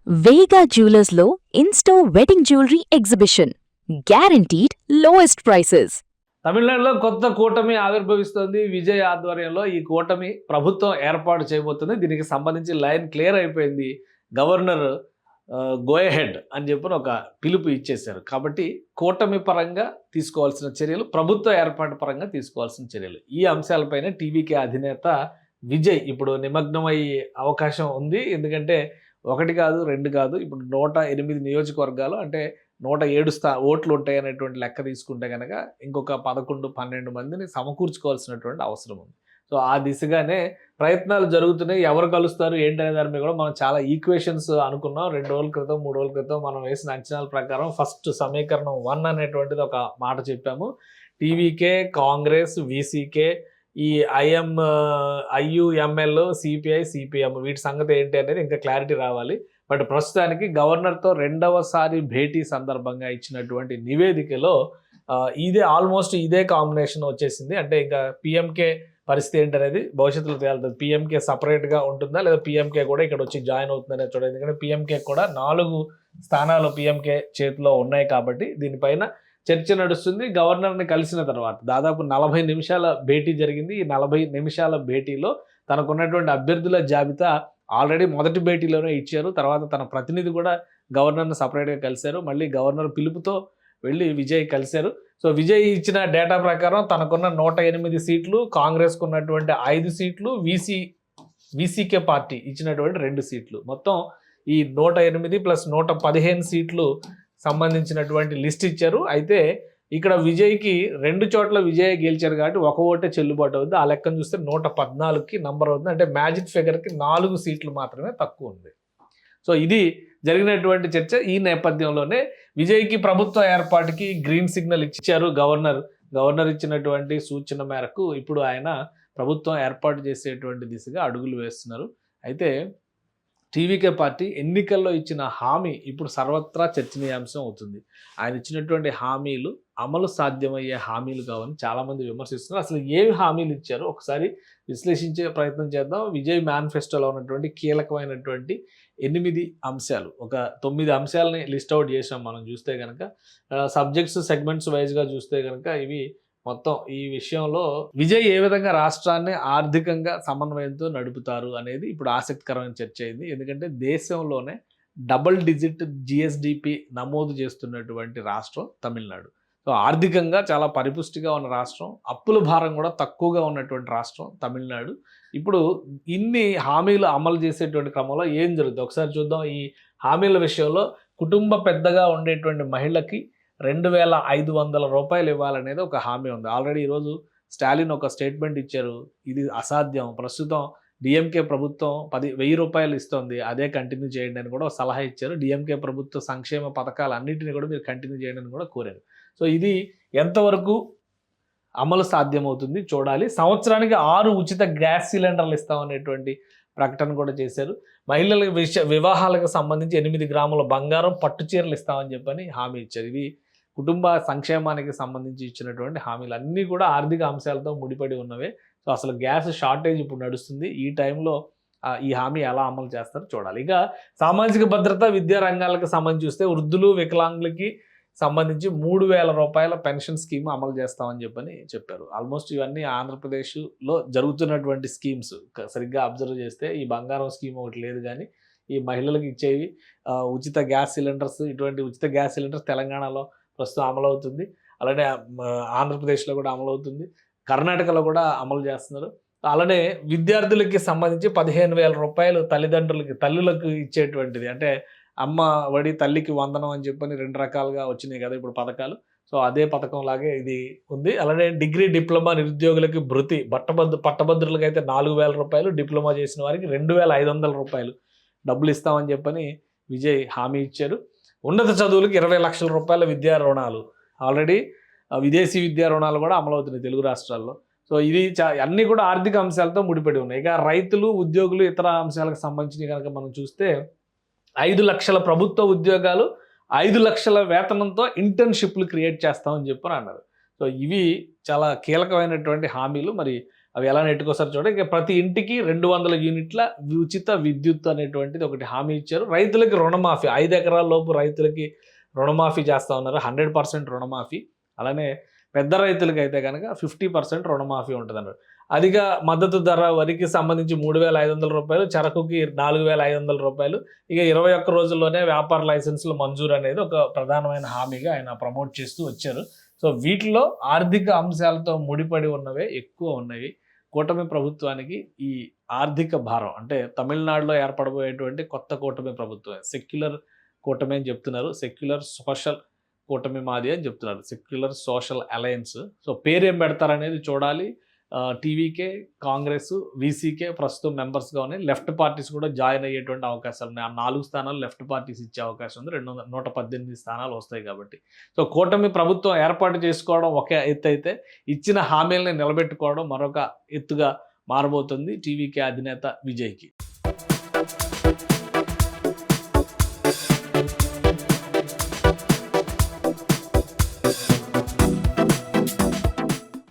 వేగా జ్యువెలర్స్లో in-store wedding jewellery exhibition. Guaranteed lowest prices. తమిళనాడులో కొత్త కూటమి ఆవిర్భవిస్తోంది. విజయ్ ఆధ్వర్యంలో ఈ కూటమి ప్రభుత్వం ఏర్పాటు చేయబోతుంది. దీనికి సంబంధించి లైన్ క్లియర్ అయిపోయింది. గవర్నర్ గో అహెడ్ అని చెప్పి ఒక పిలుపు ఇచ్చేశారు. కాబట్టి కూటమి పరంగా తీసుకోవాల్సిన చర్యలు, ప్రభుత్వ ఏర్పాటు పరంగా తీసుకోవాల్సిన చర్యలు, ఈ అంశాలపైన టీవీకే అధినేత విజయ్ ఇప్పుడు నిమగ్నమయ్యే అవకాశం ఉంది. ఎందుకంటే 1 కాదు 2 కాదు, ఇప్పుడు 108 నియోజకవర్గాలు అంటే 107 ఓట్లు ఉంటాయనేటువంటి లెక్క తీసుకుంటే కనుక ఇంకొక 11, 12 మందిని సమకూర్చుకోవాల్సినటువంటి అవసరం ఉంది. సో ఆ దిశగానే ప్రయత్నాలు జరుగుతున్నాయి. ఎవరు కలుస్తారు ఏంటనే దాని మీద కూడా మనం చాలా ఈక్వేషన్స్ అనుకున్నాం. 2 రోజుల క్రితం 3 రోజుల క్రితం మనం వేసిన అంచనాల ప్రకారం ఫస్ట్ సమీకరణం 1 అనేటువంటిది ఒక మాట చెప్పాము. టీవీకే, కాంగ్రెస్, వీసీకే, ఈ ఐయుఎంఎల్, సిపిఐ, సిపిఎం వీటి సంగతి ఏంటి అనేది ఇంకా క్లారిటీ రావాలి. బట్ ప్రస్తుతానికి గవర్నర్తో రెండవసారి భేటీ సందర్భంగా ఇచ్చినటువంటి నివేదికలో ఆల్మోస్ట్ ఇదే కాంబినేషన్ వచ్చేసింది. అంటే ఇంకా పిఎంకే పరిస్థితి ఏంటనేది భవిష్యత్తులో తేలుతుంది. పిఎంకే సపరేట్గా ఉంటుందా లేదా పిఎంకే కూడా ఇక్కడ వచ్చి జాయిన్ అవుతుందనే చూడండి. ఎందుకంటే పిఎంకే కూడా 4 స్థానాలు పిఎంకే చేతిలో ఉన్నాయి కాబట్టి దీనిపైన చర్చ నడుస్తుంది. గవర్నర్ని కలిసిన తర్వాత దాదాపు 40 నిమిషాల భేటీ జరిగింది. ఈ 40 నిమిషాల భేటీలో తనకున్నటువంటి అభ్యర్థుల జాబితా ఆల్రెడీ మొదటి భేటీలోనే ఇచ్చారు. తర్వాత తన ప్రతినిధి కూడా గవర్నర్ని సపరేట్గా కలిశారు. మళ్ళీ గవర్నర్ పిలుపుతో వెళ్ళి విజయ్ కలిశారు. సో విజయ్ ఇచ్చిన డేటా ప్రకారం తనకున్న 108 సీట్లు, కాంగ్రెస్కు ఉన్నటువంటి 5 సీట్లు, వీసీకే పార్టీ ఇచ్చినటువంటి 2 సీట్లు, మొత్తం ఈ 108 ప్లస్ 115 సీట్లు సంబంధించినటువంటి లిస్ట్ ఇచ్చారు. అయితే ఇక్కడ విజయ్కి 2 చోట్ల విజయ్ గెలిచారు కాబట్టి 1 ఓటే చెల్లుబాటు అవుతుంది. ఆ లెక్కను చూస్తే 114కి నంబర్ అవుతుంది. అంటే మ్యాజిక్ ఫిగర్కి 4 సీట్లు మాత్రమే తక్కువ ఉంది. సో ఇది జరిగినటువంటి చర్చ. ఈ నేపథ్యంలోనే విజయ్కి ప్రభుత్వ ఏర్పాటుకి గ్రీన్ సిగ్నల్ ఇచ్చారు గవర్నర్ ఇచ్చినటువంటి సూచన మేరకు ఇప్పుడు ఆయన ప్రభుత్వం ఏర్పాటు చేసేటువంటి దిశగా అడుగులు వేస్తున్నారు. అయితే టీవీకే పార్టీ ఎన్నికల్లో ఇచ్చిన హామీ ఇప్పుడు సర్వత్రా చర్చనీయాంశం అవుతుంది. ఆయన ఇచ్చినటువంటి హామీలు అమలు సాధ్యమయ్యే హామీలు కావని చాలామంది విమర్శిస్తున్నారు. అసలు ఏమి హామీలు ఇచ్చారో ఒకసారి విశ్లేషించే ప్రయత్నం చేద్దాం. విజయ్ మేనిఫెస్టోలో ఉన్నటువంటి కీలకమైనటువంటి 8 అంశాలు, ఒక 9 అంశాలని లిస్ట్ అవుట్ చేసాం మనం చూస్తే కనుక. సబ్జెక్ట్స్ సెగ్మెంట్స్ వైజ్గా చూస్తే కనుక ఇవి మొత్తం ఈ విషయంలో విజయ్ ఏ విధంగా రాష్ట్రాన్ని ఆర్థికంగా సమన్వయంతో నడుపుతారు అనేది ఇప్పుడు ఆసక్తికరమైన చర్చ అయింది. ఎందుకంటే దేశంలోనే డబుల్ డిజిట్ జిఎస్డిపి నమోదు చేస్తున్నటువంటి రాష్ట్రం తమిళనాడు. సో ఆర్థికంగా చాలా పరిపుష్టిగా ఉన్న రాష్ట్రం, అప్పుల భారం కూడా తక్కువగా ఉన్నటువంటి రాష్ట్రం తమిళనాడు. ఇప్పుడు ఇన్ని హామీలు అమలు చేసేటువంటి క్రమంలో ఏం జరుగుతుంది ఒకసారి చూద్దాం. ఈ హామీల విషయంలో కుటుంబ పెద్దగా ఉండేటువంటి మహిళకి 2,500 రూపాయలు ఇవ్వాలనేది ఒక హామీ ఉంది. ఆల్రెడీ ఈరోజు స్టాలిన్ ఒక స్టేట్మెంట్ ఇచ్చారు. ఇది అసాధ్యం, ప్రస్తుతం డిఎంకే ప్రభుత్వం 1,000 రూపాయలు ఇస్తుంది, అదే కంటిన్యూ చేయండి అని కూడా సలహా ఇచ్చారు. డిఎంకే ప్రభుత్వ సంక్షేమ పథకాలు అన్నింటినీ కూడా మీరు కంటిన్యూ చేయండి అని కూడా కోరారు. సో ఇది ఎంతవరకు అమలు సాధ్యమవుతుంది చూడాలి. సంవత్సరానికి 6 ఉచిత గ్యాస్ సిలిండర్లు ఇస్తామనేటువంటి ప్రకటన కూడా చేశారు. మహిళల వివాహాలకు సంబంధించి 8 గ్రాముల బంగారం, పట్టు చీరలు ఇస్తామని చెప్పని హామీ ఇచ్చారు. ఇవి కుటుంబ సంక్షేమానికి సంబంధించి ఇచ్చినటువంటి హామీలు అన్నీ కూడా ఆర్థిక అంశాలతో ముడిపడి ఉన్నవే. సో అసలు గ్యాస్ షార్టేజ్ ఇప్పుడు నడుస్తుంది. ఈ టైంలో ఈ హామీ ఎలా అమలు చేస్తారో చూడాలి. ఇక సామాజిక భద్రత, విద్యా రంగాలకు సంబంధించి చూస్తే వృద్ధులు, వికలాంగులకి సంబంధించి 3,000 రూపాయల పెన్షన్ స్కీమ్ అమలు చేస్తామని చెప్పారు. ఆల్మోస్ట్ ఇవన్నీ ఆంధ్రప్రదేశ్లో జరుగుతున్నటువంటి స్కీమ్స్. సరిగ్గా అబ్జర్వ్ చేస్తే ఈ బంగారం స్కీమ్ ఒకటి లేదు, కానీ ఈ మహిళలకు ఇచ్చేవి ఉచిత గ్యాస్ సిలిండర్స్, ఇటువంటి ఉచిత గ్యాస్ సిలిండర్స్ తెలంగాణలో ప్రస్తుతం అమలవుతుంది. అలానే ఆంధ్రప్రదేశ్లో కూడా అమలవుతుంది, కర్ణాటకలో కూడా అమలు చేస్తున్నారు. అలానే విద్యార్థులకి సంబంధించి 15,000 రూపాయలు తల్లులకు ఇచ్చేటువంటిది. అంటే అమ్మ ఒడి, తల్లికి వందనం అని చెప్పని 2 రకాలుగా వచ్చినాయి కదా ఇప్పుడు పథకాలు. సో అదే పథకం లాగే ఇది ఉంది. అలానే డిగ్రీ, డిప్లొమా నిరుద్యోగులకి భృతి, పట్టభద్రులకు అయితే 4,000 రూపాయలు, డిప్లొమా చేసిన వారికి 2,500 రూపాయలు డబ్బులు ఇస్తామని చెప్పని విజయ్ హామీ ఇచ్చారు. ఉన్నత చదువులకు 20 లక్షల రూపాయల విద్యా రుణాలు, ఆల్రెడీ విదేశీ విద్యా రుణాలు కూడా అమలవుతున్నాయి తెలుగు రాష్ట్రాల్లో. సో ఇది అన్నీ కూడా ఆర్థిక అంశాలతో ముడిపడి ఉన్నాయి. ఇక రైతులు, ఉద్యోగులు, ఇతర అంశాలకు సంబంధించి కనుక మనం చూస్తే 5 లక్షల ప్రభుత్వ ఉద్యోగాలు, 5 లక్షల వేతనంతో ఇంటర్న్షిప్లు క్రియేట్ చేస్తామని చెప్పని అన్నారు. సో ఇవి చాలా కీలకమైనటువంటి హామీలు. మరి అవి ఎలా నెట్టుకొస్తారు చూడండి. ఇక ప్రతి ఇంటికి 200 యూనిట్ల ఉచిత విద్యుత్ అనేటువంటిది ఒకటి హామీ ఇచ్చారు. రైతులకి రుణమాఫీ 5 ఎకరాల లోపు రైతులకి రుణమాఫీ చేస్తా ఉన్నారు. 100% రుణమాఫీ. అలానే పెద్ద రైతులకైతే కనుక 50% రుణమాఫీ ఉంటుందన్నారు. అధిక మద్దతు ధర వరికి సంబంధించి 3,500 రూపాయలు, చెరకుకి 4,500 రూపాయలు. ఇక 21 రోజుల్లోనే వ్యాపార లైసెన్సులు మంజూరు అనేది ఒక ప్రధానమైన హామీగా ఆయన ప్రమోట్ చేస్తూ వచ్చారు. సో వీటిలో ఆర్థిక అంశాలతో ముడిపడి ఉన్నవే ఎక్కువ ఉన్నవి. కూటమి ప్రభుత్వానికి ఈ ఆర్థిక భారం అంటే తమిళనాడులో ఏర్పడబోయేటువంటి కొత్త కూటమి ప్రభుత్వం సెక్యులర్ కూటమి అని చెప్తున్నారు. సెక్యులర్ సోషల్ కూటమి మాది అని చెప్తున్నారు. Secular social alliance. సో పేరేం పెడతారనేది చూడాలి. టీవీకే, కాంగ్రెస్, వీసీకే ప్రస్తుతం మెంబర్స్గా ఉన్నాయి. లెఫ్ట్ పార్టీస్ కూడా జాయిన్ అయ్యేటువంటి అవకాశాలు ఉన్నాయి. ఆ 4 స్థానాలు లెఫ్ట్ పార్టీస్ ఇచ్చే అవకాశం ఉంది. 118 స్థానాలు వస్తాయి కాబట్టి. సో కూటమి ప్రభుత్వం ఏర్పాటు చేసుకోవడం ఒక ఎత్తు అయితే, ఇచ్చిన హామీలని నిలబెట్టుకోవడం మరొక ఎత్తుగా మారబోతుంది టీవీకే అధినేత విజయ్కి.